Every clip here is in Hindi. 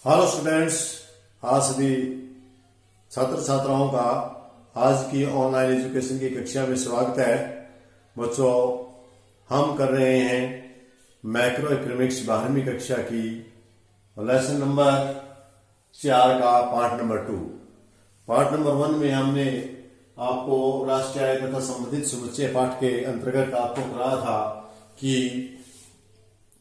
हेलो स्टूडेंट्स, आज सभी छात्र छात्राओं का आज की ऑनलाइन एजुकेशन की कक्षा में स्वागत है। बच्चों, हम कर रहे हैं मैक्रो इकोनॉमिक्स 12वीं कक्षा की लेसन नंबर 4 का पार्ट नंबर 2। पार्ट नंबर 1 में हमने आपको राष्ट्रीय आय तथा संबंधित समुच्चय पाठ के अंतर्गत आपको कहा था कि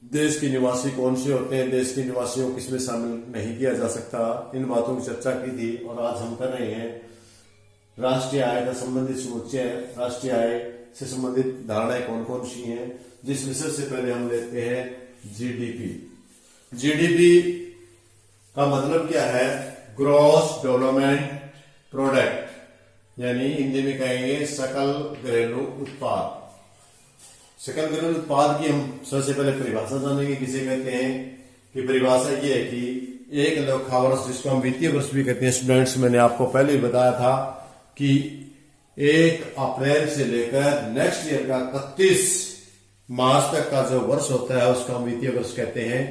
देश के निवासी कौन से होते हैं, देश के निवासियों को किसमें शामिल नहीं किया जा सकता, इन बातों की चर्चा की थी। और आज हम कर रहे हैं राष्ट्रीय आय का संबंधित समुच्चय, राष्ट्रीय आय से संबंधित धारणाएं कौन कौन सी हैं, जिसमें सबसे पहले हम लेते हैं जीडीपी। जीडीपी का मतलब क्या है? ग्रॉस डेवलपमेंट प्रोडक्ट, यानी हिंदी में कहेंगे सकल घरेलू उत्पाद। सकल घरेलू उत्पाद की हम सबसे पहले परिभाषा जानेंगे। किसे कहते हैं कि परिभाषा ये है कि एक लेखा वर्ष, जिसको हम वित्तीय वर्ष भी कहते हैं स्टूडेंट्स, मैंने आपको पहले ही बताया था कि 1 अप्रैल से लेकर नेक्स्ट ईयर का 31 मार्च तक का जो वर्ष होता है उसको हम वित्तीय वर्ष कहते हैं।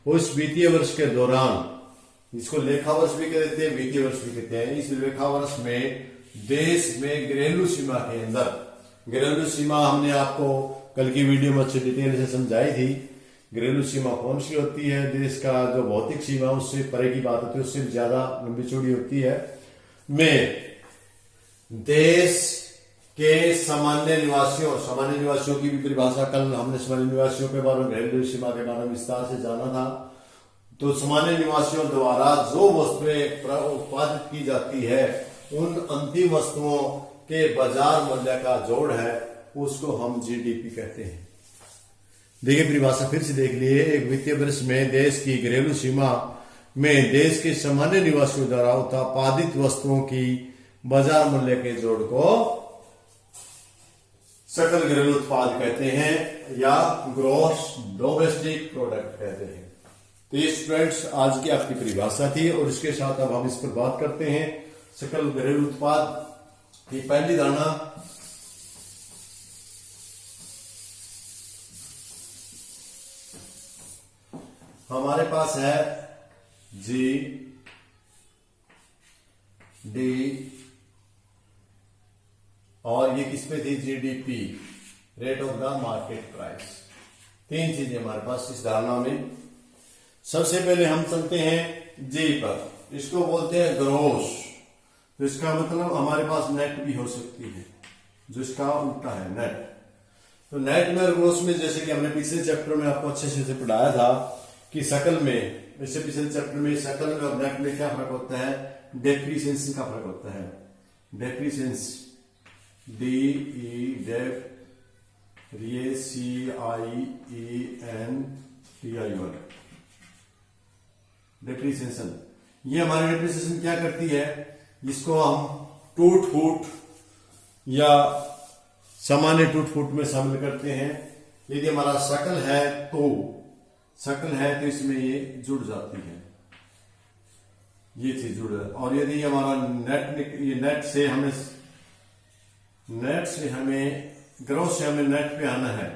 उस वित्तीय वर्ष के दौरान, इसको लेखा वर्ष भी कहते हैं, वित्तीय वर्ष भी कहते हैं, इस लेखा वर्ष में देश में घरेलू सीमा के अंदर, घरेलू सीमा हमने आपको कल की वीडियो में अच्छी डिटेल से समझाई थी। घरेलू सीमा कौन सी होती है? देश का जो भौतिक सीमा उससे परे की बात होती है, उससे ज्यादा लंबी चौड़ी होती है। में देश के सामान्य निवासियों की भी परिभाषा कल हमने सामान्य निवासियों के बारे में, घरेलू सीमा के बारे में विस्तार से जाना था। तो सामान्य निवासियों द्वारा जो वस्तुएं उत्पादित की जाती है, उन अंतिम वस्तुओं के बाजार मूल्य का जोड़ है, उसको हम जीडीपी कहते हैं। देखिए परिभाषा फिर से देख लिए। एक वित्तीय वर्ष में देश की घरेलू सीमा में देश के सामान्य निवासियों द्वारा उत्पादित वस्तुओं की बाजार मूल्य के जोड़ को सकल घरेलू उत्पाद कहते हैं या ग्रॉस डोमेस्टिक प्रोडक्ट कहते हैं। तो ये स्टूडेंट्स आज की आपकी परिभाषा थी और इसके साथ अब हम इस पर बात करते हैं। सकल घरेलू उत्पाद की पहली धारणा, हमारे पास है जी डी और ये किस पे थी? GDP, rate of the market price. 3 चीजें हमारे पास इस धारणा में। सबसे पहले हम चलते हैं जी पर, इसको बोलते हैं ग्रोस। तो इसका मतलब हमारे पास नेट भी हो सकती है, जो इसका उल्टा है नेट। तो नेट में और ग्रोस में, जैसे कि हमने पिछले चैप्टर में आपको अच्छे से पढ़ाया था कि सकल में, इससे पिछले चैप्टर में सकल में और नेट में क्या फर्क होता है? डेप्रिसिएंसी का फर्क होता है। डेप्रिसिएंसी, DEPRIACIENTION, डेप्रिसिएशन। ये हमारी डेप्रिसिएशन क्या करती है? जिसको हम टूट फूट या सामान्य टूट फूट में शामिल करते हैं। यदि हमारा सकल है तो इसमें ये जुड़ जाती है, ये चीज जुड़ जाती है। और यदि हमारा नेट से हमें ग्रोस से हमें नेट पे आना है,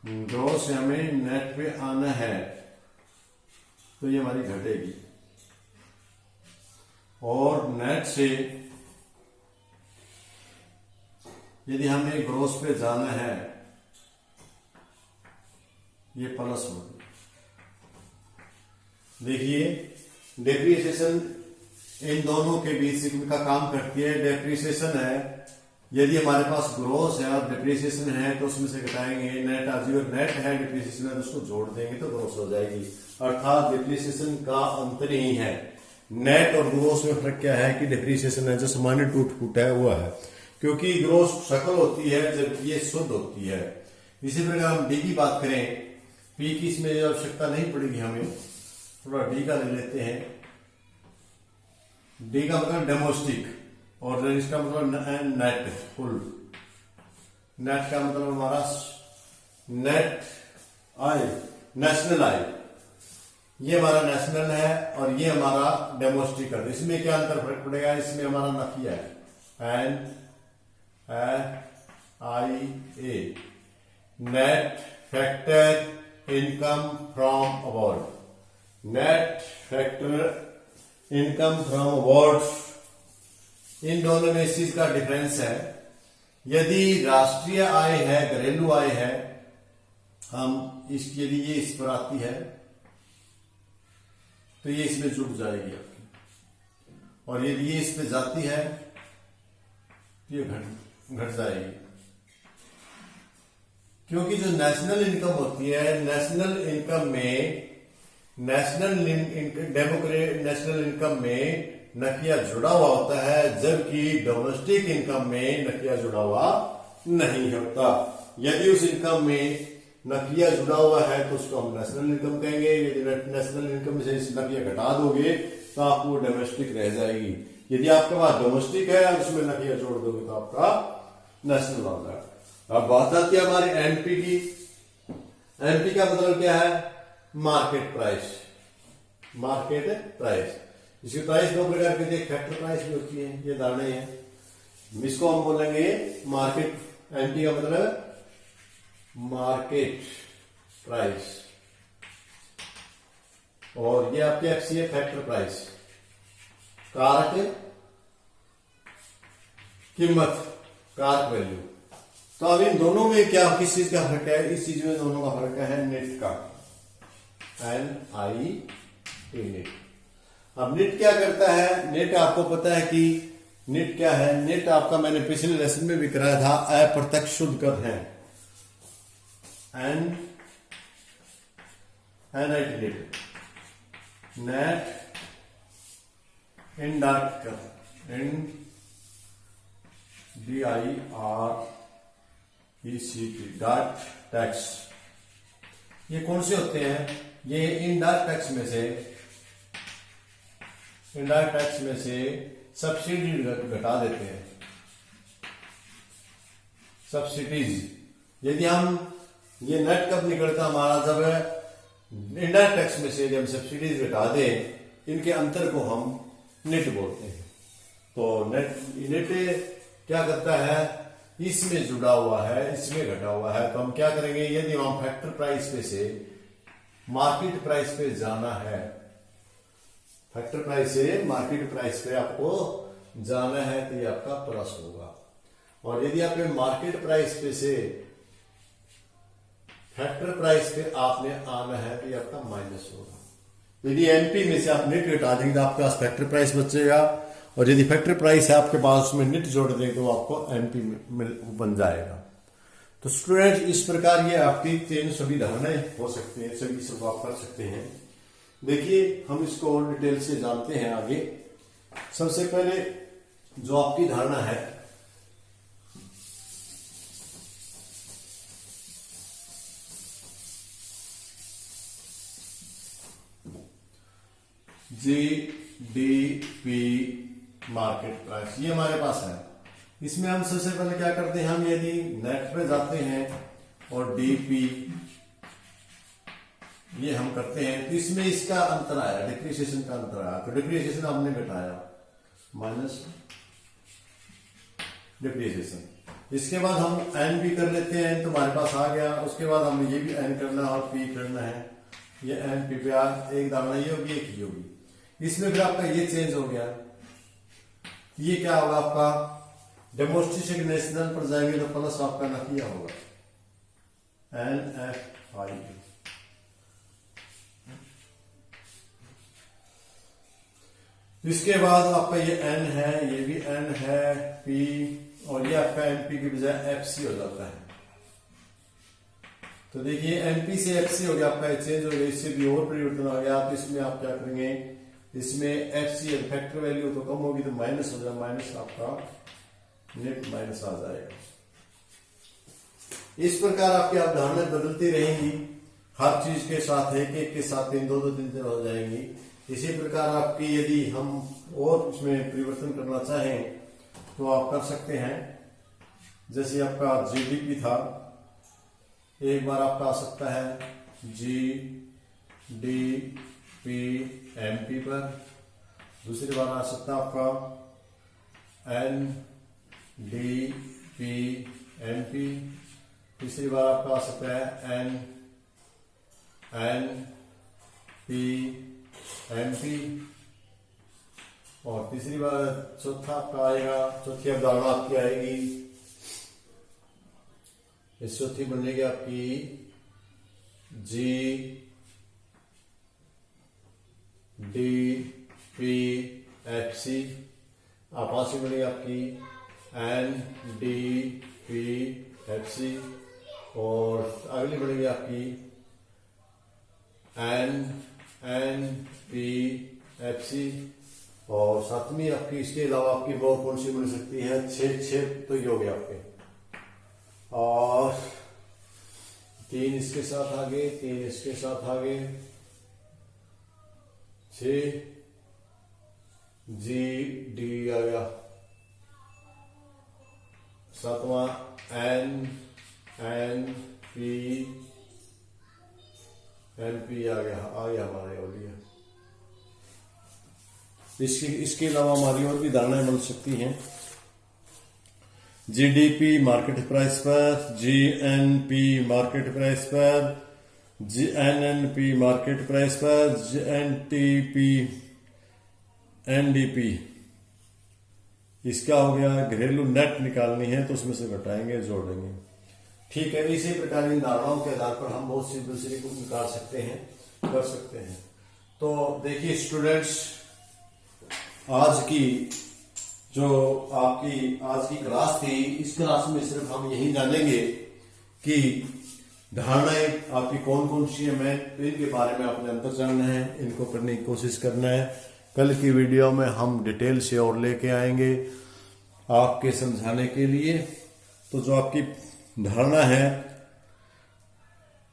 ग्रोस से हमें नेट पे आना है, तो ये हमारी घटेगी। और नेट से यदि हमें ग्रोस पे जाना है, ये प्लस होगी। देखिए डेप्रिसिएशन इन दोनों के बीच का काम करती है। डेप्रिसिएशन है, यदि हमारे पास ग्रोस है और डेप्रिसिएशन है तो उसमें से घटाएंगे नेट। आज नेट है, डेप्रिसिएशन है, तो उसको जोड़ देंगे तो ग्रोस हो जाएगी। अर्थात डेप्रिसिएशन का अंतर ही है। नेट और ग्रोस में फर्क क्या है कि डेप्रिसिएशन है जो सामान्य टूट फूट है वो है, क्योंकि ग्रोस सकल होती है जबकि ये शुद्ध होती है। इसी प्रकार हम डी की बात करें, पी की इसमें आवश्यकता नहीं पड़ेगी, हमें थोड़ा डी का ले लेते हैं। डी का मतलब डेमोस्टिक और इसका मतलब नेट फुल। नेट का मतलब हमारा नेट आय, नेशनल आय। ये हमारा नेशनल है और ये हमारा डेमोस्टिक है। इसमें क्या अंतर फर्क पड़ेगा? इसमें हमारा नफी है, NFIA, net factor income from abroad. Net factor income from award, इन दोनों में इस चीज का डिफरेंस है। यदि राष्ट्रीय आय है, घरेलू आय है, हम यदि ये इस पर आती है तो ये इसमें जुड़ जाएगी आपकी, और यदि ये इस पे जाती है तो ये घट जाएगी। क्योंकि जो नेशनल इनकम होती है, नेशनल इनकम में नेशनल इनकम में नकिया जुड़ा हुआ होता है, जबकि डोमेस्टिक इनकम में नकिया जुड़ा हुआ नहीं होता। यदि उस इनकम में नकिया जुड़ा हुआ है तो उसको हम नेशनल इनकम कहेंगे। यदि नेशनल इनकम से इस नकिया घटा दोगे तो आपको डोमेस्टिक रह जाएगी। यदि आपके पास डोमेस्टिक है और उसमें नकिया जोड़ दोगे तो आपका नेशनल आ जाएगा। अब बात आती है हमारी एनपी की। एनपी का मतलब क्या है? Market price. मार्केट प्राइस, इसकी प्राइस दो प्रकार की, एक फैक्टर प्राइस भी होती है, ये धारणे हैं। इसको हम बोलेंगे मार्केट, एनपी का मतलब मार्केट प्राइस, और ये आपके एफसी है फैक्टर प्राइस, कारक कीमत, कारक वैल्यू। तो अब इन दोनों में क्या, किस चीज का फर्क है? इस चीज में दोनों का फर्क है नेट का, NIT, नेट। अब नेट क्या करता है? नेट आपको पता है कि नेट क्या है? नेट आपका मैंने पिछले लेसन में भी कराया था, अप्रत्यक्ष शुद्ध कर है, NIT नेट। नेट इनडायरेक्ट कर, DIRECT, डायरेक्ट टैक्स। ये कौन से होते हैं? ये इनडायरेक्ट टैक्स में से, इनडायरेक्ट टैक्स में से सब्सिडी घटा देते हैं, सब्सिडीज। यदि हम, ये नेट कब निकलता हमारा? जब इनडायरेक्ट टैक्स में से हम सब्सिडीज घटा दें, इनके अंतर को हम नेट बोलते हैं। तो नेट क्या करता है? इसमें जुड़ा हुआ है, इसमें घटा हुआ है, तो हम क्या करेंगे? यदि हम फैक्टर प्राइस पे से मार्केट प्राइस पे जाना है, फैक्टर प्राइस से मार्केट प्राइस पे आपको जाना है, तो ये आपका प्लस होगा। और यदि आपने मार्केट प्राइस पे से फैक्टर प्राइस पे आपने आना है तो ये आपका माइनस होगा। यदि एनपी में से आप नेट घटा देंगे तो आपके पास फैक्टर प्राइस बचेगा, और यदि फैक्टर प्राइस है आपके पास, उसमें नेट जोड़ देंगे तो आपको एनपी बन जाएगा। तो स्टूडेंट, इस प्रकार ये आपकी तीन सभी धारणाएं हो सकती हैं, सभी सब आप कर सकते हैं। देखिए, हम इसको और डिटेल से जानते हैं आगे। सबसे पहले जो आपकी धारणा है, GDP मार्केट प्राइस, ये हमारे पास है। इसमें हम सबसे पहले क्या करते हैं? हम यदि नेट पे जाते हैं और डीपी ये हम करते हैं, तो इसमें इसका अंतर आया, डिप्रिसिएशन का अंतर आया। तो डिप्रिसिएशन हमने घटाया, माइनस डिप्रिसिएशन। इसके बाद हम एन भी कर लेते हैं, तो हमारे पास आ गया। उसके बाद हमें ये भी एन करना और पी करना है। ये एन पी पे एक धारणा ये होगी, एक ही होगी। इसमें फिर आपका ये चेंज हो गया, ये क्या होगा आपका? डेमोस्ट्रेशन नेशनल पर जाएंगे तो प्लस आपका नकिया होगा, NFI। इसके बाद आपका ये N है, ये भी N है, P, और ये आपका MP के बजाय FC हो जाता है। तो देखिए, MP से FC हो गया, आपका चेंज हो गया। इससे भी और परिवर्तन आ गया। आप इसमें आप क्या करेंगे? इसमें FC फैक्टर वैल्यू तो कम होगी तो माइनस हो जाएगा, माइनस आपका नेट माइनस आ जाएगा। इस प्रकार आपकी अवधारणाएं बदलती रहेंगी, हर चीज के साथ, एक के साथ तीन दो तीन हो जाएंगी। इसी प्रकार आपकी यदि हम और इसमें परिवर्तन करना चाहें तो आप कर सकते हैं। जैसे आपका GDP था, एक बार आपका आ सकता है GDP MP पर, दूसरी बार आ सकता है आपका NDP MP, तीसरी बार आपका आ सकता है NP एमपी, और तीसरी बार चौथा आपका आएगा, चौथी अवधारणा आपकी आएगी, इस चौथी बनेगी आपकी G D P F C, पांचवी बनेगी आपकी N D P F C, और अगली बनेगी आपकी एन पी एफ सी, और सातवीं आपकी इसके अलावा आपकी वो कौन सी बन सकती है, छह तो ये हो गया आपके, और तीन इसके साथ आगे, तीन इसके साथ आगे, 6 जी डी आ गया, सातवां एन पी आ गया हमारे ओलिया। इसके अलावा हमारी और भी धारणाएं बन सकती हैं, जीडीपी मार्केट प्राइस पर, जीएनपी मार्केट प्राइस पर, जीएनएनपी मार्केट प्राइस पर, जीएनटीपी एनडीपी। इसका हो गया, घरेलू नेट निकालनी है तो उसमें से घटाएंगे, जोड़ेंगे। ठीक है, इसी प्रकार इन धारणाओं के आधार पर हम बहुत सी दूसरी को निकाल सकते हैं, कर सकते हैं। तो देखिए स्टूडेंट्स, आज की जो आपकी आज की क्लास थी, इस क्लास में सिर्फ हम यही जानेंगे कि धारणाएं आपकी कौन कौन सी है, मैं इनके बारे में आपने अंतर जानना है, इनको करने की कोशिश करना है। कल की वीडियो में हम डिटेल से और लेके आएंगे आपके समझाने के लिए। तो जो आपकी धारणा है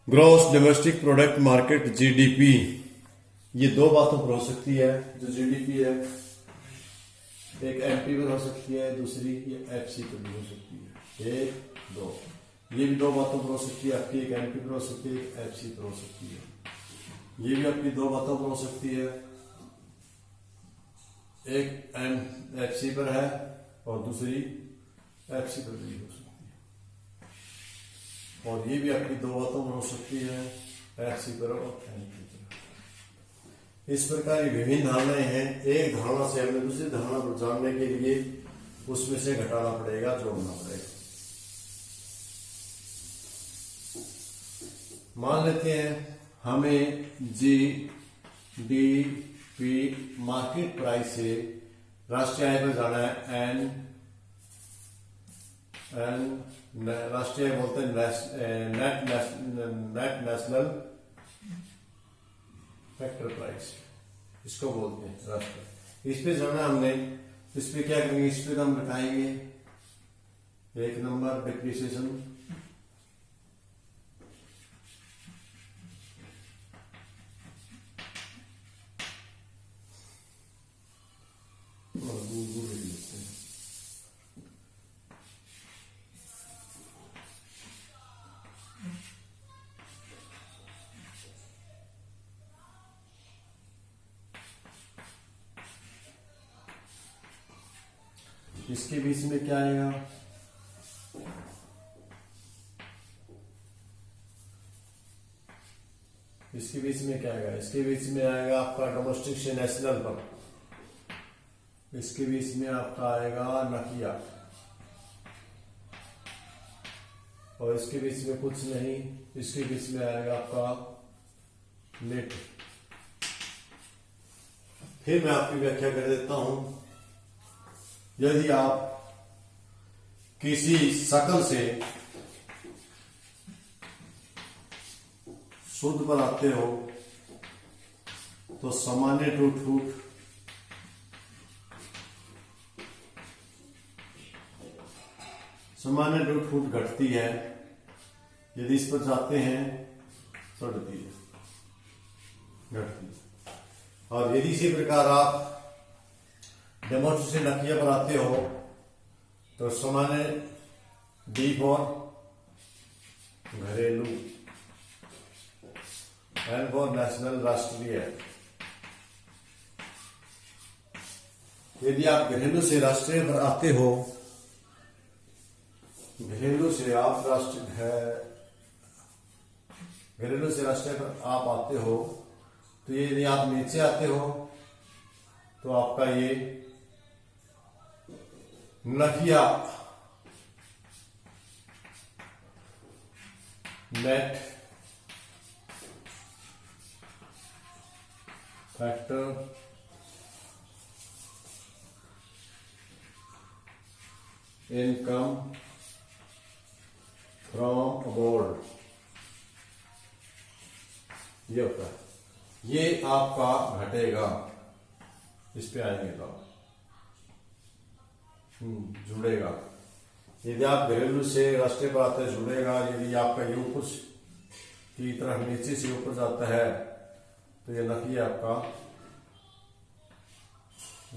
gross domestic product market GDP, ये दो बातों पर हो सकती है। जो जीडीपी है एक एमपी पर हो सकती है, दूसरी ये एफसी पर भी हो सकती है, एक दो, ये भी दो बातों पर हो सकती है आपकी, एक एमपी पर हो सकती है, एक एफसी पर हो सकती है। ये भी आपकी दो बातों पर हो सकती है, एक एफसी पर है और दूसरी एफसी पर भी हो सकती है, और ये भी आपकी दो बातों पर हो सकती है, एफसी पर और एमपी पर। इस प्रकार की विभिन्न धारणाएं हैं। एक धारणा से हमें दूसरी धारणा को जानने के लिए उसमें से घटाना पड़ेगा, जोड़ना पड़ेगा। मान लेते हैं हमें जी डी पी मार्केट प्राइस से राष्ट्रीय आय पर जाना है, एन राष्ट्रीय आय बोलते हैं नेट नेशनल फैक्टर प्राइस, इसको बोलते हैं राष्ट्रीय। इस पे जाना हमने, इस पे क्या करेंगे, इस पे हम घटाएंगे, एक नंबर डिप्रिसिएशन, और गूगल लिख लेते हैं। इसके बीच में क्या आएगा, इसके बीच में क्या आएगा, इसके बीच में आएगा आपका डोमेस्टिक से नेशनल पर, इसके बीच में आपका आएगा नकिया, और इसके बीच में कुछ नहीं, इसके बीच में आएगा आपका नेट। फिर मैं आपकी व्याख्या कर देता हूं। यदि आप किसी शकल से शुद्ध पर आते हो तो सामान्य टूट फूट घटती है, यदि इस पर जाते हैं तो घटती है। और यदि इसी प्रकार आप डेमोस्ट्रेशन से नकिया पर आते हो तो सामान्य डी फॉर घरेलू, एन फॉर नेशनल राष्ट्रीय। यदि आप घरेलू से राष्ट्रीय पर आते हो, घरेलू से राष्ट्रीय पर आप आते हो तो ये यदि आप नीचे आते हो तो आपका ये Nafiya net factor income from अबॉर्ड, ये होता है, ये आपका घटेगा। इस पे आएंगे तो जुड़ेगा। यदि आप घरेलू से राष्ट्रीय पर आते हैं जुड़ेगा। यदि आपका ये कुछ की तरफ नीचे से ऊपर जाता है तो ये नफी आपका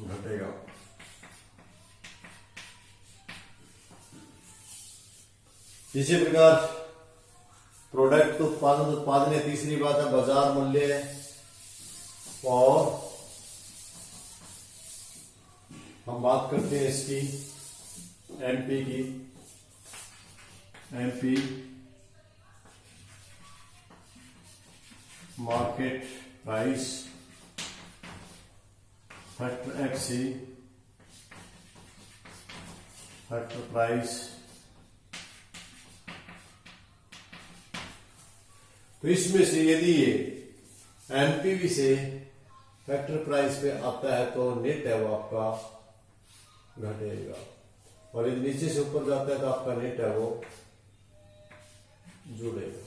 घटेगा। इसी प्रकार प्रोडक्ट उत्पादन है। तीसरी बात है बाजार मूल्य और हम बात करते हैं इसकी एमपी की। MP market price factor, FC factor price. तो इसमें से यदि ये एमपीवी से फैक्टर प्राइस पे आता है तो नेट है वो आपका घटेगा, और यदि नीचे से ऊपर जाता है तो आपका नेट है वो जुड़ेगा।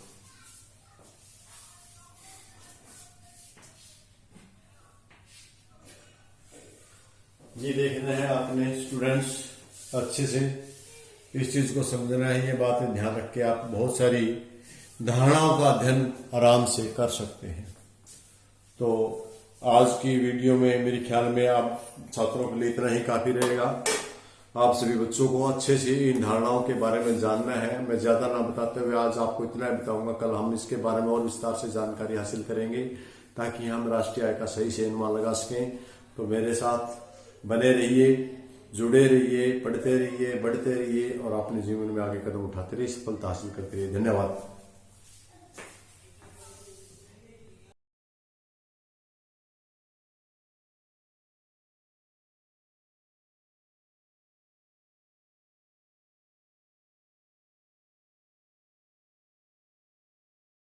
ये देखना है आपने स्टूडेंट्स, अच्छे से इस चीज को समझना है। ये बातें ध्यान रख के आप बहुत सारी धारणाओं का अध्ययन आराम से कर सकते हैं। तो आज की वीडियो में मेरे ख्याल में आप छात्रों के लिए इतना ही काफी रहेगा। आप सभी बच्चों को अच्छे से इन धारणाओं के बारे में जानना है। मैं ज्यादा ना बताते हुए आज आपको इतना बताऊंगा, कल हम इसके बारे में और विस्तार से जानकारी हासिल करेंगे ताकि हम राष्ट्रीय आय का सही से अनुमान लगा सकें। तो मेरे साथ बने रहिए, जुड़े रहिए, पढ़ते रहिए, बढ़ते रहिए और अपने जीवन में आगे कदम उठाते रहिए, सफलता हासिल करते रहिए। धन्यवाद।